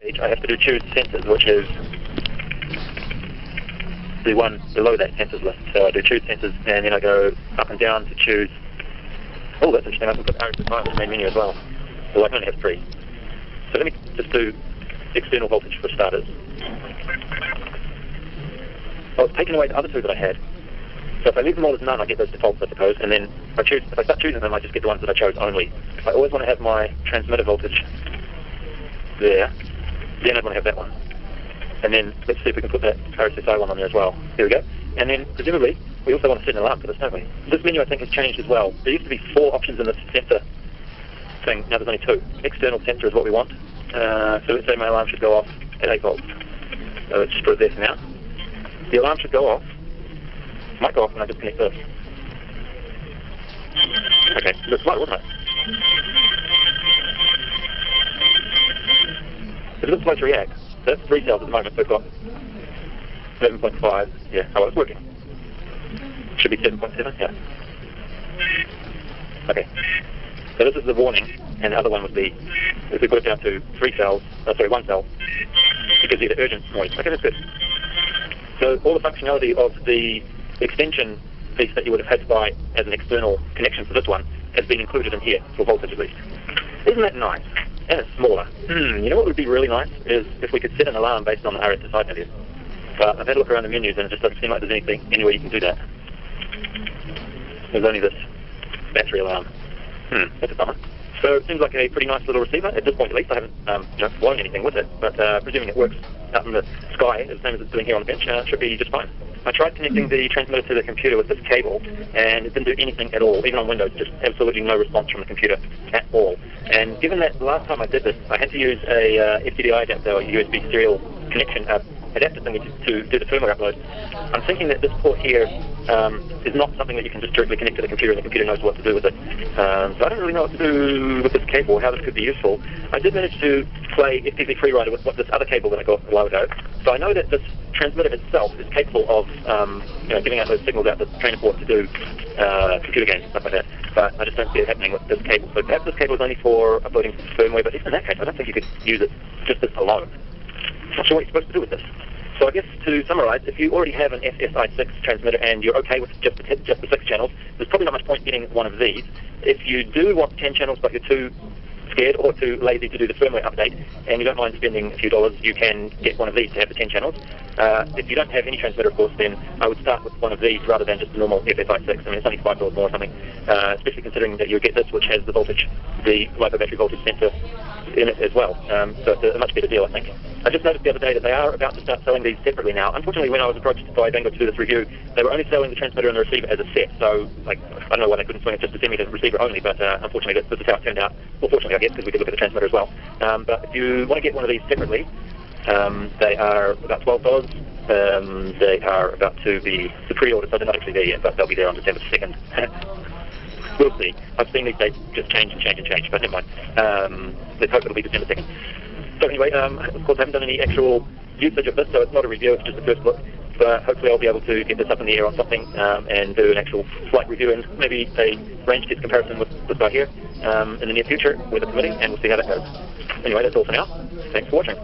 voltage, I have to choose sensors, which is the one below that sensors list. So I do choose sensors, and then I go up and down to choose. Oh, that's interesting. I can put RSSI in the main menu as well. So I can only have 3. So let me just do external voltage for starters. Oh, it's taken away the other 2 that I had. So if I leave them all as none, I get those defaults, I suppose, and then if I start choosing them, I just get the ones that I chose only. I always want to have my transmitter voltage there, then I'd want to have that one. And then let's see if we can put that RSSI one on there as well. There we go. And then presumably, we also want to set an alarm for this, don't we? This menu I think has changed as well. There used to be 4 options in this sensor thing, now there's only 2. External sensor is what we want. So let's say my alarm should go off at 8 volts. So let's just put it there for now. The alarm should go off. Might go off when I disconnect this. Okay, that's light, wasn't it? If it's supposed to react, so that's 3 cells at the moment, so we've got 7.5, yeah, oh, it's working. Should be 7.7, yeah. Okay, so this is the warning, and the other one would be, if we put it down to 3 cells, 1 cell, it gives you the urgent noise. Okay, that's good. So all the functionality of the extension piece that you would have had to buy as an external connection for this one has been included in here, for voltage at least. Isn't that nice? And it's smaller. You know what would be really nice is if we could set an alarm based on the RSSI value. But I've had a look around the menus and it just doesn't seem like there's anywhere you can do that. There's only this battery alarm. That's a bummer. So it seems like a pretty nice little receiver, at this point at least. I haven't blown anything with it, but presuming it works out in the sky, the same as it's doing here on the bench, it should be just fine. I tried connecting the transmitter to the computer with this cable, and it didn't do anything at all, even on Windows, just absolutely no response from the computer at all. And given that the last time I did this, I had to use a FTDI adapter, or USB serial connection adapter thingy to do the firmware upload, I'm thinking that this port here is not something that you can just directly connect to the computer and the computer knows what to do with it. So I don't really know what to do with this cable, how this could be useful. I did manage to play FTV FreeRider with this other cable that I got a while ago. So I know that this transmitter itself is capable of giving out those signals out the trainer port to do computer games and stuff like that. But I just don't see it happening with this cable. So perhaps this cable is only for uploading firmware, but even in that case, I don't think you could use it just this alone. Not sure what you're supposed to do with this. So I guess to summarise, if you already have an SSI6 transmitter and you're okay with just the 6 channels, there's probably not much point getting one of these. If you do want 10 channels but you're too scared or too lazy to do the firmware update and you don't mind spending a few dollars, you can get one of these to have the 10 channels. If you don't have any transmitter, of course, then I would start with one of these rather than just the normal FSI6. I mean, it's only $5 more or something, especially considering that you get this, which has the voltage, the LiPo battery voltage sensor in it as well. So it's a much better deal, I think. I just noticed the other day that they are about to start selling these separately now. Unfortunately, when I was approached by Bango to do this review, they were only selling the transmitter and the receiver as a set. So, I don't know why they couldn't swing it just to send me the receiver only, but unfortunately, this is how it turned out. Well, fortunately, I guess, because we did look at the transmitter as well. But if you want to get one of these separately, they are about $12. They are about to be the pre-order, so they're not actually there yet, but they'll be there on December 2nd. We'll see. I've seen these dates just change, but never mind. Let's hope it'll be December 2nd. So anyway, of course I haven't done any actual usage of this, so it's not a review, it's just a first look. But hopefully I'll be able to get this up in the air on something and do an actual flight review and maybe a range test comparison with this guy here in the near future with the committee, and we'll see how that goes. Anyway, that's all for now. Thanks for watching.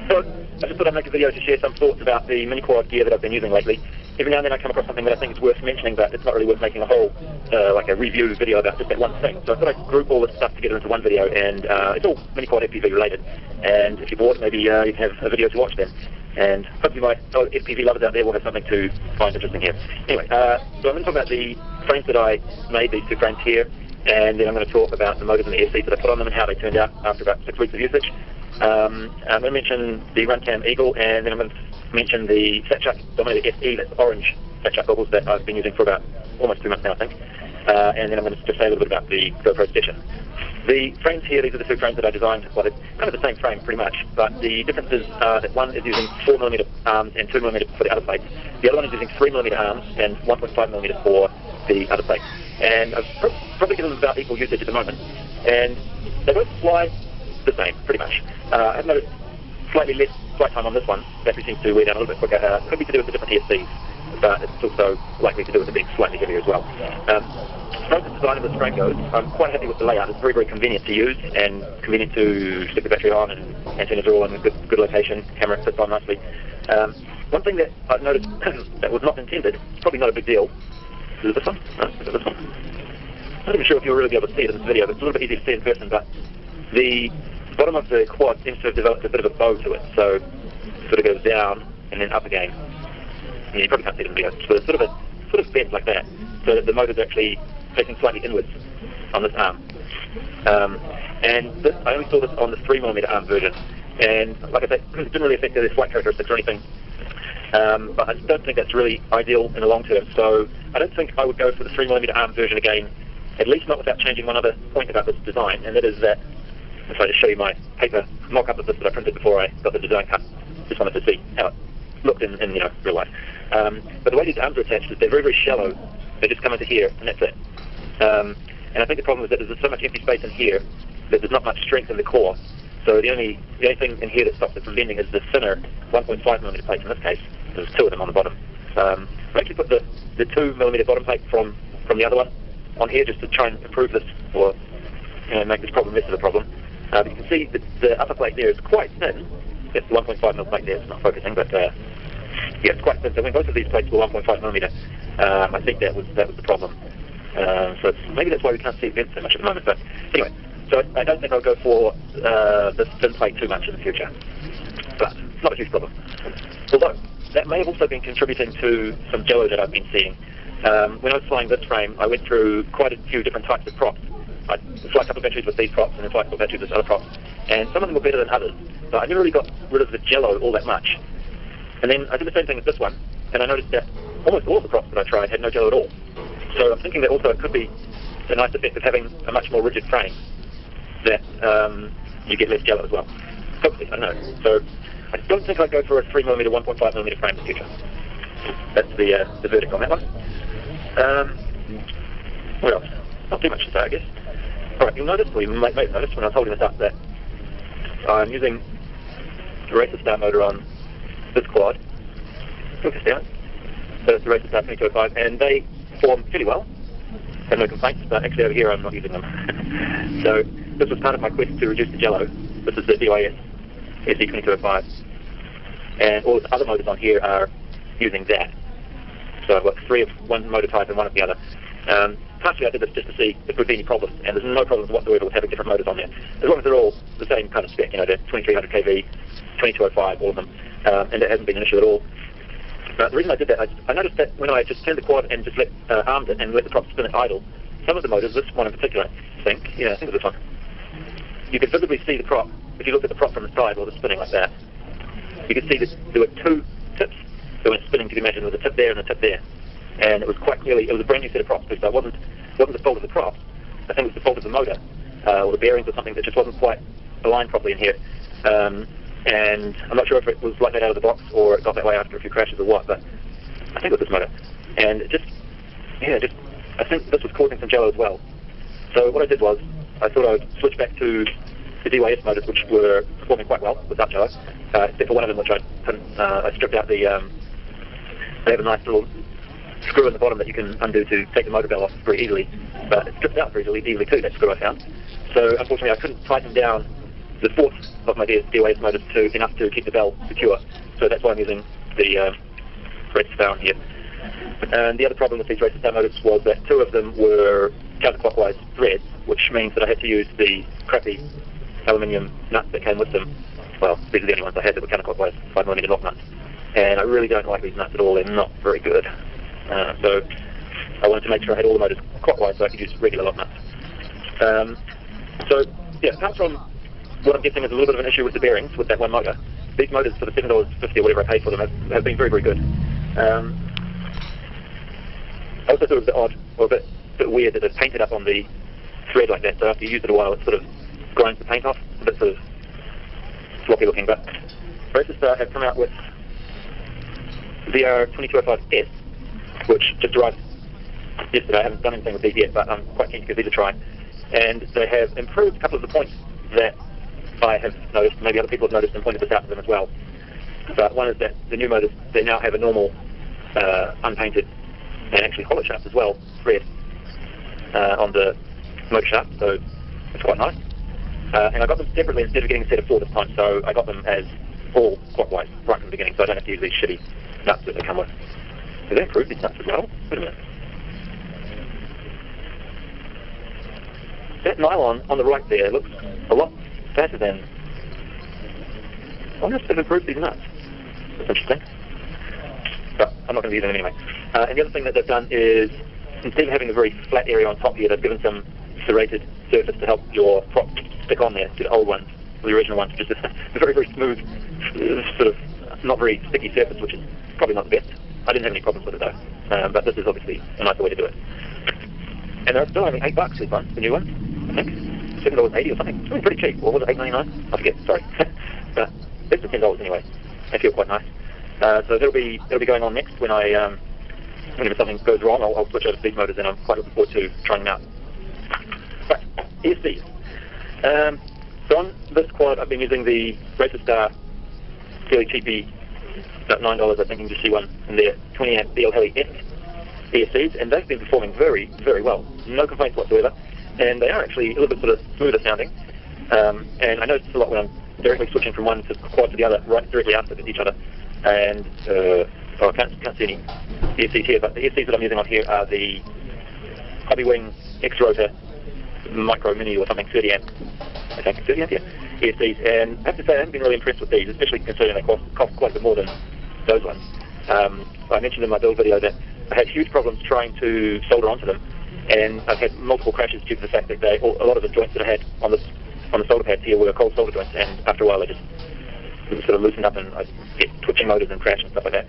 So, I just thought I'd make a video to share some thoughts about the mini-quad gear that I've been using lately. Every now and then I come across something that I think is worth mentioning, but it's not really worth making a whole, like a review video about just that one thing. So I thought I'd group all this stuff together into one video, and it's all mini-quad FPV related. And if you're bored, maybe you can have a video to watch then. And hopefully my fellow FPV lovers out there will have something to find interesting here. Anyway, so I'm going to talk about the frames that I made, these 2 frames here, and then I'm going to talk about the motors and the SCs that I put on them and how they turned out after about 6 weeks of usage. I'm going to mention the Runcam Eagle, and then I'm going to mention the Satchuck Dominator SE, that's orange Satchuck goggles that I've been using for about almost 2 months now, I think. And then I'm going to just say a little bit about the GoPro Session. The frames here, these are the 2 frames that I designed. Well, they're kind of the same frame, pretty much, but the differences are that one is using 4mm arms and 2mm for the other plates. The other one is using 3mm arms and 1.5mm for the other plates. And I've probably given them about equal usage at the moment. And they both fly the same, pretty much. I have noticed slightly less flight time on this one. Battery seems to wear down a little bit quicker. Could be to do with the different ESCs, but it's also likely to do with the being slightly heavier as well. As far as the design of this frame goes, I'm quite happy with the layout. It's very, very convenient to use and convenient to stick the battery on and antennas are all in a good location, camera fits on nicely. One thing that I've noticed that was not intended, it's probably not a big deal. Is it this one? No, is it this one? I'm not even sure if you'll really be able to see it in this video, but it's a little bit easier to see in person, but the bottom of the quad seems to have developed a bit of a bow to it, so it sort of goes down and then up again. Yeah, you probably can't see it in the video. So it's sort of bent like that, so that the motor's actually facing slightly inwards on this arm. And this, I only saw this on the 3mm arm version, and like I said, it didn't really affect the flight characteristics or anything. But I don't think that's really ideal in the long term, so I don't think I would go for the 3mm arm version again, at least not without changing one other point about this design, and that is that, if I just show you my paper mock-up of this that I printed before I got the design cut, just wanted to see how it looked in real life. But the way these arms are attached is they're very, very shallow. They just come into here, and that's it. And I think the problem is that there's so much empty space in here that there's not much strength in the core. So the only thing in here that stops it from bending is the thinner 1.5mm plates in this case. There's two of them on the bottom. I actually put the 2mm bottom plate from the other one on here just to try and improve this, or make this problem less of a problem. But you can see that the upper plate there is quite thin. It's the 1.5mm plate there, it's not focusing, but yeah, it's quite thin. So when both of these plates were 1.5mm, I think that was the problem. So maybe that's why we can't see it bent so much at the moment. But anyway, so I don't think I'll go for this thin plate too much in the future. But it's not a huge problem. Although that may have also been contributing to some jello that I've been seeing. When I was flying this frame, I went through quite a few different types of props. I'd fly a couple of batteries with these props and then fly a couple of batteries with other props. And some of them were better than others. So I never really got rid of the jello all that much. And then I did the same thing with this one, and I noticed that almost all of the props that I tried had no jello at all. So I'm thinking that also it could be a nice effect of having a much more rigid frame, that you get less jello as well. Hopefully, I don't know. So I don't think I'd go for a 3mm, 1.5mm frame in the future. That's the verdict on that one. What else? Not too much to say, I guess. Alright, you'll notice, or you might have noticed when I was holding this up, that I'm using the Racer Star motor on this quad. Focus down. So it's the Racer Star 2834, and they perform fairly well. Have no complaints, but actually over here I'm not using them. So this was part of my quest to reduce the jello. This is the DYS GEDC2834, and all the other motors on here are using that. So I've got 3 of one motor type and 1 of the other. Partially I did this just to see if there would be any problems, and there's no problems whatsoever with having different motors on there. As long as they're all the same kind of spec, they're 2300 kV, 2205, all of them, and it hasn't been an issue at all. But the reason I did that, I noticed that when I just turned the quad and just armed it and let the prop spin at idle, some of the motors, this one in particular, I think it was this one, you could visibly see the prop. If you look at the prop from the side while it's spinning like that, you could see that there were 2 tips. So when it's spinning, you can imagine there was a tip there and a tip there. And it was quite clearly, it was a brand new set of props too, so it wasn't the fault of the prop. I think it was the fault of the motor, or the bearings or something that just wasn't quite aligned properly in here. And I'm not sure if it was like that out of the box or it got that way after a few crashes or what, but I think it was this motor. And it I think this was causing some jello as well. So what I did was, I thought I would switch back to the DYS motors, which were performing quite well without jello, except for one of them, which I stripped out the, they have a nice little screw in the bottom that you can undo to take the motor bell off very easily, but it strips out very easily too, that screw I found. So unfortunately I couldn't tighten down the force of my DYS motors enough to keep the bell secure, so that's why I'm using the Racer Star on here. And the other problem with these Racer Star motors was that 2 of them were counterclockwise threads, which means that I had to use the crappy aluminium nuts that came with them. Well, these are the only ones I had that were counterclockwise 5mm lock nuts, and I really don't like these nuts at all. They're not very good. So I wanted to make sure I had all the motors clockwise so I could use regular lock nuts. So yeah, apart from what I'm guessing is a little bit of an issue with the bearings with that one motor, these motors for the $7.50 or whatever I paid for them have been very, very good. I also thought it was a bit odd, or a bit weird that they've painted up on the thread like that, so after you use it a while it sort of grinds the paint off. It's a bit sort of sloppy looking, but Racer Star have come out with VR2205S, which just arrived yesterday. I haven't done anything with these yet, but I'm quite keen to give these a try. And they have improved a couple of the points that I have noticed, maybe other people have noticed and pointed this out to them as well. But one is that the new motors, they now have a normal unpainted and actually hollow shaft as well, thread on the motor shaft, so it's quite nice. And I got them separately instead of getting a set of 4 this time, so I got them as all clockwise right from the beginning, so I don't have to use these shitty nuts that they come with. Do they improve these nuts as well? Wait a minute. That nylon on the right there looks a lot fatter than... I wonder if they've improved these nuts. That's interesting. But I'm not going to use them anyway. And the other thing that they've done is, instead of having a very flat area on top here, they've given some serrated surface to help your prop stick on there to the old ones, the original ones, which is just a very, very smooth, sort of not very sticky surface, which is probably not the best. I didn't have any problems with it though, but this is obviously a nicer way to do it. And they're still only $8 these ones, the new ones, I think. $7.80 or something. Something pretty cheap. Or was it $8.99? I forget, sorry. But less than $10 anyway. They feel quite nice. So that'll be going on next when whenever something goes wrong, I'll switch over to these motors, and I'm quite looking forward to trying them out. Right, ESCs. So on this quad, I've been using the Racer Star fairly cheapy, about $9, I think you can just see one in there, 20 amp BL Heli F ESCs, and they've been performing very, very well. No complaints whatsoever, and they are actually a little bit sort of smoother sounding. And I notice a lot when I'm directly switching from one quad to the other, right directly after each other. And I can't see any ESCs here, but the ESCs that I'm using on here are the Hobbywing X-Rotor Micro Mini or something, 30 amp, I think, 30 amp, yeah, ESCs. And I have to say I haven't been really impressed with these, especially considering they cost quite a bit more than those ones. I mentioned in my build video that I had huge problems trying to solder onto them, and I've had multiple crashes due to the fact that a lot of the joints that I had on the solder pads here were cold solder joints, and after a while they just sort of loosened up and I get twitching motors and crash and stuff like that.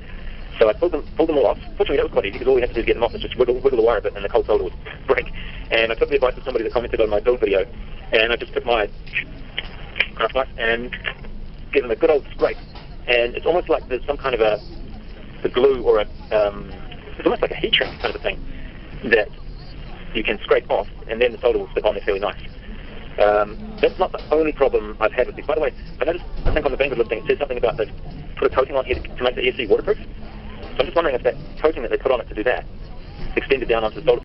So I pulled them all off. Fortunately, that was quite easy because all we had to do to get them off was just wiggle the wire a bit and the cold solder would break. And I took the advice of somebody that commented on my build video, and I just took my knife and gave them a good old scrape. And it's almost like there's some kind of a glue or it's almost like a heat shrink kind of a thing that you can scrape off, and then the solder will stick on there fairly nice. That's not the only problem I've had with these. By the way, I noticed, I think on the Vanguard listing, it says something about they put a coating on here to make the ESC waterproof. So I'm just wondering if that coating that they put on it to do that extended down onto the solder